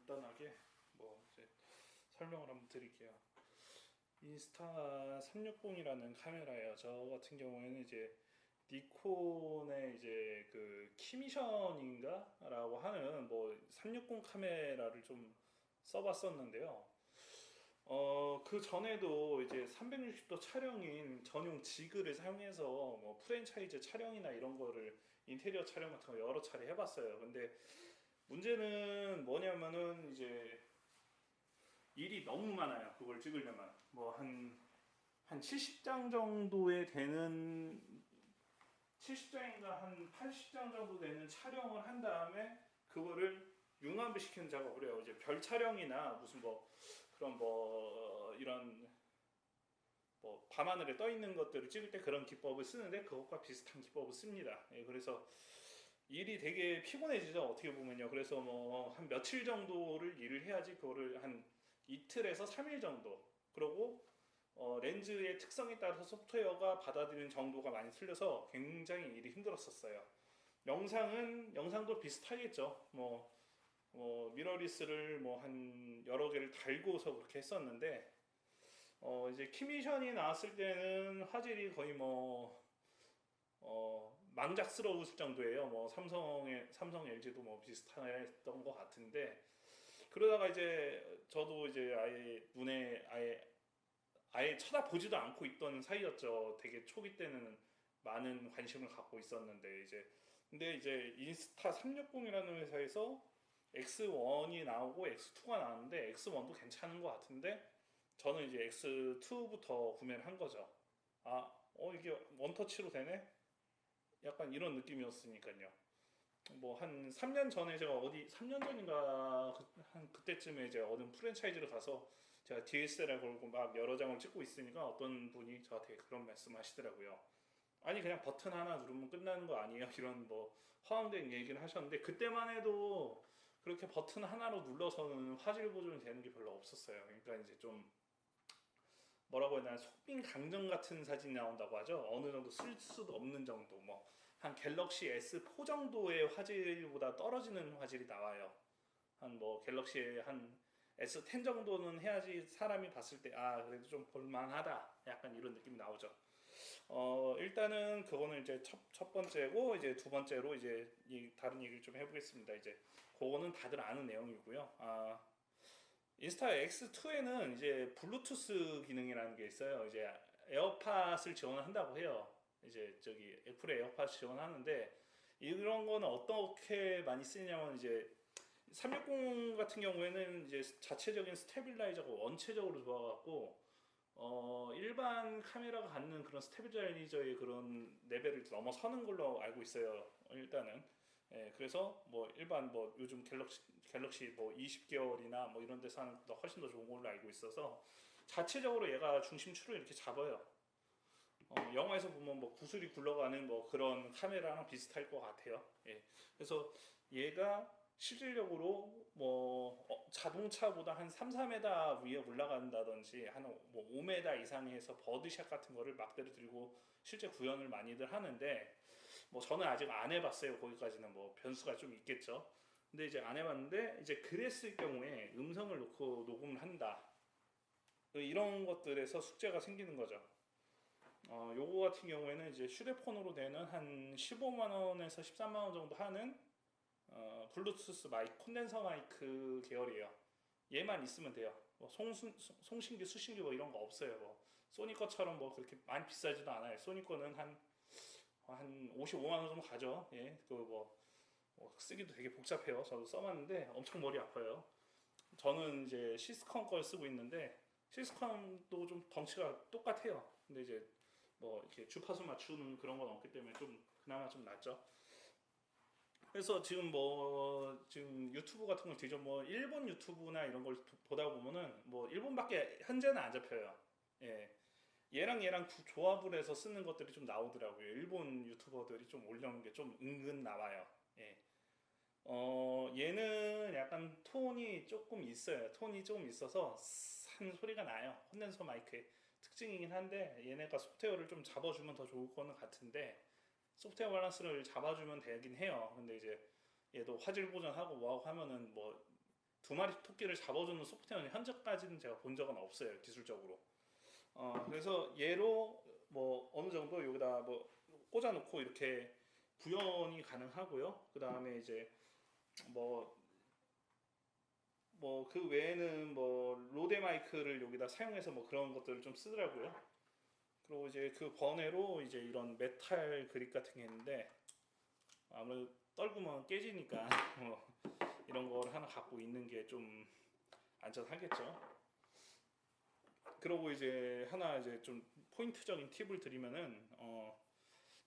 간단하게 이제 설명을 한번 드릴게요. 인스타 360이라는 카메라예요. 저 같은 경우에는 이제 니콘의 이제 그 키미션인가라고 하는 360 카메라를 좀 써봤었는데요. 그 전에도 이제 360도 촬영인 전용 지그를 사용해서 프랜차이즈 촬영이나 이런 거를 인테리어 촬영 같은 거 여러 차례 해봤어요. 근데 문제는 뭐냐면은 이제 일이 너무 많아요. 그걸 찍으려면 한 70장 정도에 되는 70장인가 한 80장 정도 되는 촬영을 한 다음에 그거를 융합시키는 작업을 해요. 이제 별 촬영이나 무슨 그런 이런 밤하늘에 떠 있는 것들을 찍을 때 그런 기법을 쓰는데 그것과 비슷한 기법을 씁니다. 예, 그래서 일이 되게 피곤해지죠. 어떻게 보면요. 그래서 한 며칠 정도를 일을 해야지 그거를 한 이틀에서 3일 정도. 그리고 렌즈의 특성에 따라서 소프트웨어가 받아들이는 정도가 많이 틀려서 굉장히 일이 힘들었었어요. 영상도 비슷하겠죠. 미러리스를 한 여러 개를 달고서 그렇게 했었는데 이제 키미션이 나왔을 때는 화질이 거의 망작스러울 정도예요. 삼성 LG도 비슷했던 것 같은데 그러다가 이제 저도 이제 아예 눈에 아예 쳐다보지도 않고 있던 사이였죠. 되게 초기 때는 많은 관심을 갖고 있었는데 근데 이제 인스타 360이라는 회사에서 X1이 나오고 X2가 나왔는데 X1도 괜찮은 것 같은데 저는 이제 X2부터 구매를 한 거죠. 이게 원터치로 되네? 약간 이런 느낌이었으니까요. 한 3년 전에 제가 3년 전인가 한 그때쯤에 이제 어느 프랜차이즈를 가서 제가 DSLR 걸고 막 여러 장을 찍고 있으니까 어떤 분이 저한테 그런 말씀 하시더라고요. 아니 그냥 버튼 하나 누르면 끝나는 거 아니에요? 이런 허황된 얘기를 하셨는데 그때만 해도 그렇게 버튼 하나로 눌러서는 화질 보존이 되는 게 별로 없었어요. 그러니까 이제 좀 뭐라고 해야 되나 속빈 강정 같은 사진이 나온다고 하죠. 어느 정도 쓸 수도 없는 정도 한 갤럭시 S4 정도의 화질보다 떨어지는 화질이 나와요. 갤럭시 한 S10 정도는 해야지 사람이 봤을 때 그래도 좀 볼만하다 약간 이런 느낌이 나오죠. 일단은 그거는 이제 첫 번째고 이제 두 번째로 이제 다른 얘기를 좀 해보겠습니다. 이제 그거는 다들 아는 내용이고요. 인스타 X2에는 이제 블루투스 기능이라는 게 있어요. 이제 에어팟을 지원을 한다고 해요. 이제 저기 애플의 에어팟 지원하는데 이런 거는 어떻게 많이 쓰냐면 이제 360 같은 경우에는 이제 자체적인 스테빌라이저가 원체적으로 좋아갖고 일반 카메라가 갖는 그런 스테빌라이저의 그런 레벨을 넘어서는 걸로 알고 있어요. 일단은 그래서 일반 요즘 갤럭시 20개월이나 이런 데서 하는 것보다 훨씬 더 좋은 걸로 알고 있어서 자체적으로 얘가 중심축을 이렇게 잡아요. 영화에서 보면 구슬이 굴러가는 그런 카메라랑 비슷할 것 같아요. 예. 그래서 얘가 실질적으로 자동차보다 한 3, 4m 위에 올라간다든지 한 5m 이상에서 버드샷 같은 거를 막대로 들고 실제 구현을 많이들 하는데 저는 아직 안 해봤어요. 거기까지는 변수가 좀 있겠죠. 근데 이제 안 해봤는데 이제 그랬을 경우에 음성을 놓고 녹음을 한다. 이런 것들에서 숙제가 생기는 거죠. 요거 같은 경우에는 이제 휴대폰으로 되는 한 15만 원에서 13만 원 정도 하는 블루투스 콘덴서 마이크 계열이에요. 얘만 있으면 돼요. 송신기, 수신기 이런 거 없어요. 소니 거처럼 그렇게 많이 비싸지도 않아요. 소니 거는 한 55만 원 정도 가죠. 예, 쓰기도 되게 복잡해요. 저도 써봤는데 엄청 머리 아파요. 저는 이제 시스컴 걸 쓰고 있는데 시스컴도 좀 덩치가 똑같아요. 근데 이제 이렇게 주파수 맞추는 그런 건 없기 때문에 좀 그나마 좀 낫죠. 그래서 지금 유튜브 같은 걸 뒤져 일본 유튜브나 이런 걸 보다 보면은 일본밖에 현재는 안 잡혀요. 예. 얘랑 조합을 해서 쓰는 것들이 좀 나오더라고요. 일본 유튜버들이 좀 올려놓은 게 좀 은근 나와요. 예. 얘는 약간 톤이 조금 있어요. 톤이 조금 있어서 한 소리가 나요. 콘덴서 마이크의 특징이긴 한데 얘네가 소프트웨어를 좀 잡아주면 더 좋을 거는 같은데 소프트웨어 밸런스를 잡아주면 되긴 해요. 근데 이제 얘도 화질 보정하고 뭐하고 하면은 두 마리 토끼를 잡아주는 소프트웨어는 현재까지는 제가 본 적은 없어요, 기술적으로. 그래서 얘로 뭐 어느 정도 여기다 뭐 꽂아놓고 이렇게 구현이 가능하고요. 그 다음에 이제 뭐 그 외에는 뭐 로데 마이크를 여기다 사용해서 뭐 그런 것들을 좀 쓰더라고요. 그리고 이제 그 번외로 이제 이런 메탈 그립 같은 게 있는데 아무래도 떨구면 깨지니까 뭐 이런 걸 하나 갖고 있는 게 좀 안전하겠죠. 그리고 이제 하나 이제 좀 포인트적인 팁을 드리면은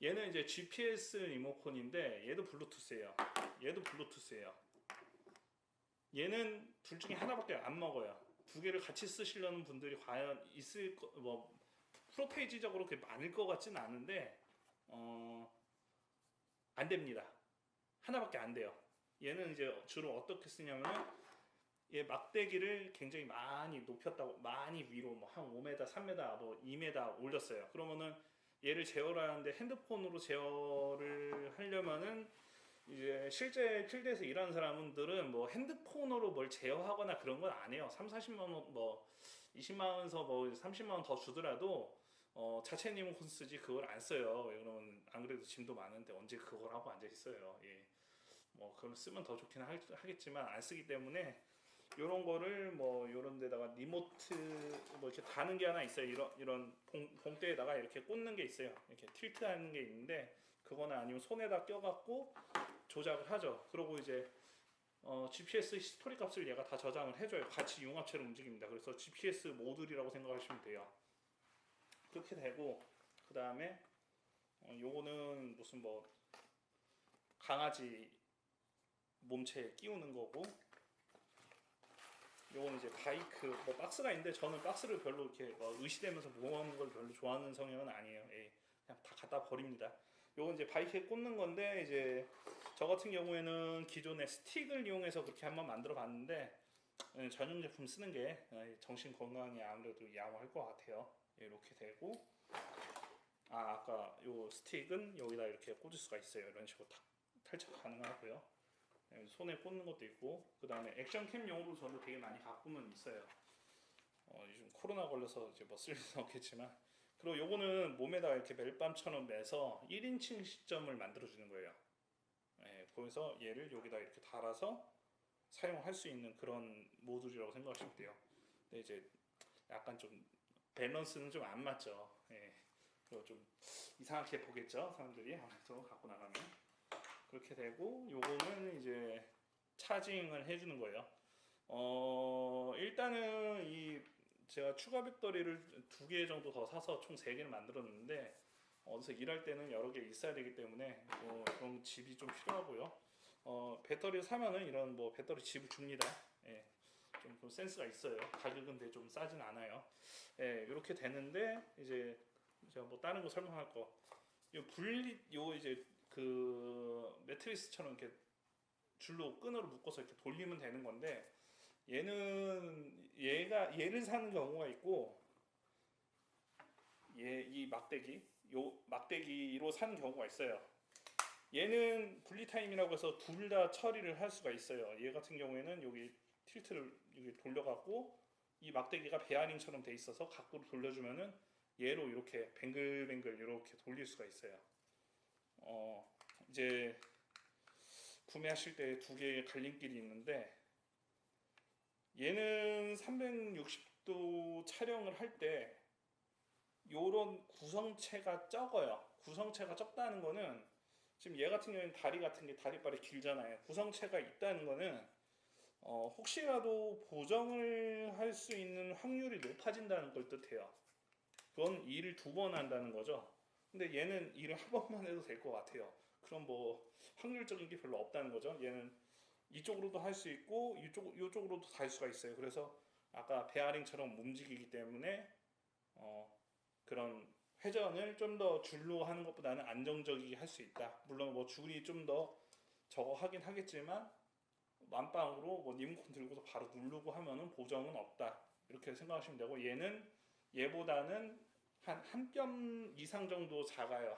얘는 이제 GPS 리모컨인데 얘도 블루투스예요. 얘도 블루투스예요. 얘는 둘 중에 하나밖에 안 먹어요. 두 개를 같이 쓰시려는 분들이 과연 있을 뭐 프로페이지적으로 그렇게 많을 것 같지는 않은데 안 됩니다. 하나밖에 안 돼요. 얘는 이제 주로 어떻게 쓰냐면은 얘 막대기를 굉장히 많이 높였다고 많이 위로 뭐 한 5m, 3m, 뭐 2m 올렸어요. 그러면은 얘를 제어를 하는데 핸드폰으로 제어를 하려면은 이제 실제 필드에서 일하는 사람들은 뭐 핸드폰으로 뭘 제어하거나 그런 건 안 해요. 3, 40만 원 뭐 20만 원에서 뭐 30만 원 더 주더라도 자체 리모컨 쓰지 그걸 안 써요. 왜 그러면 안 그래도 짐도 많은데 언제 그걸 하고 앉아 있어요. 예. 뭐 그걸 쓰면 더 좋긴 하겠지만 안 쓰기 때문에 요런 거를 뭐 요런 데다가 리모트 뭐 이렇게 다는 게 하나 있어요. 이런 봉대에다가 이렇게 꽂는 게 있어요. 이렇게 틸트하는 게 있는데 그거나 아니면 손에다 껴갖고 조작을 하죠. 그리고 이제 GPS 히스토리 값을 얘가 다 저장을 해줘요. 같이 융합체로 움직입니다. 그래서 GPS 모듈이라고 생각하시면 돼요. 그렇게 되고 그 다음에 요거는 무슨 뭐 강아지 몸체에 끼우는 거고 요건 이제 바이크 뭐 박스가 있는데 저는 박스를 별로 이렇게 의시되면서 모으는 걸 별로 좋아하는 성향은 아니에요. 예, 그냥 다 갖다 버립니다. 요건 이제 바이크에 꽂는 건데 이제 저 같은 경우에는 기존의 스틱을 이용해서 그렇게 한번 만들어 봤는데 전용 제품 쓰는 게 정신 건강에 아무래도 양호할 것 같아요. 이렇게 되고 아까 요 스틱은 여기다 이렇게 꽂을 수가 있어요. 이런 식으로 탈착 가능하고요. 손에 꽂는 것도 있고 그 다음에 액션캠용으로 저도 되게 많이 갖고는 있어요. 요즘 코로나 걸려서 이제 뭐 쓸 수는 없겠지만 그리고 요거는 몸에다 이렇게 멜밤처럼 매서 1인칭 시점을 만들어 주는 거예요. 거기서 얘를 여기다 이렇게 달아서 사용할 수 있는 그런 모듈이라고 생각하시면 돼요. 근데 이제 약간 좀 밸런스는 좀 안 맞죠. 그리고 좀 이상하게 보겠죠 사람들이 아무래도 갖고 나가면. 그렇게 되고 요거는 이제 차징을 해주는 거예요. 일단은 이 제가 추가 배터리를 2개 정도 더 사서 총 3개를 만들었는데 어디서 일할 때는 여러 개 있어야 되기 때문에 그런 집이 좀 필요하고요. 배터리 사면은 이런 뭐 배터리 집을 줍니다. 예, 좀 센스가 있어요. 가격은 근데 좀 싸진 않아요. 예, 이렇게 되는데 이제 제가 뭐 다른 거 설명할 거. 요 이제 그 매트리스처럼 이렇게 줄로 끈으로 묶어서 이렇게 돌리면 되는 건데 얘를 사는 경우가 있고 이 막대기로 사는 경우가 있어요. 얘는 분리 타임이라고 해서 둘 다 처리를 할 수가 있어요. 얘 같은 경우에는 여기 틸트를 여기 돌려갖고 이 막대기가 베어링처럼 돼 있어서 각도로 돌려주면은 얘로 이렇게 뱅글뱅글 이렇게 돌릴 수가 있어요. 이제 구매하실 때 2개의 갈림길이 있는데 얘는 360도 촬영을 할 때 요런 구성체가 적어요. 구성체가 적다는 거는 지금 얘 같은 경우에는 다리 같은 게 다리빨이 길잖아요. 구성체가 있다는 거는 혹시라도 보정을 할 수 있는 확률이 높아진다는 걸 뜻해요. 그건 일을 2번 한다는 거죠. 근데 얘는 일을 한 번만 해도 될 것 같아요. 그럼 뭐 확률적인 게 별로 없다는 거죠. 얘는 이쪽으로도 할 수 있고 이쪽으로도 달 수가 있어요. 그래서 아까 베어링처럼 움직이기 때문에 그런 회전을 좀 더 줄로 하는 것보다는 안정적이게 할 수 있다. 물론 뭐 줄이 좀 더 저거 하긴 하겠지만 만빵으로 뭐 리모컨 들고서 바로 누르고 하면은 보정은 없다. 이렇게 생각하시면 되고 얘는 얘보다는 한 뼘 이상 정도 작아요.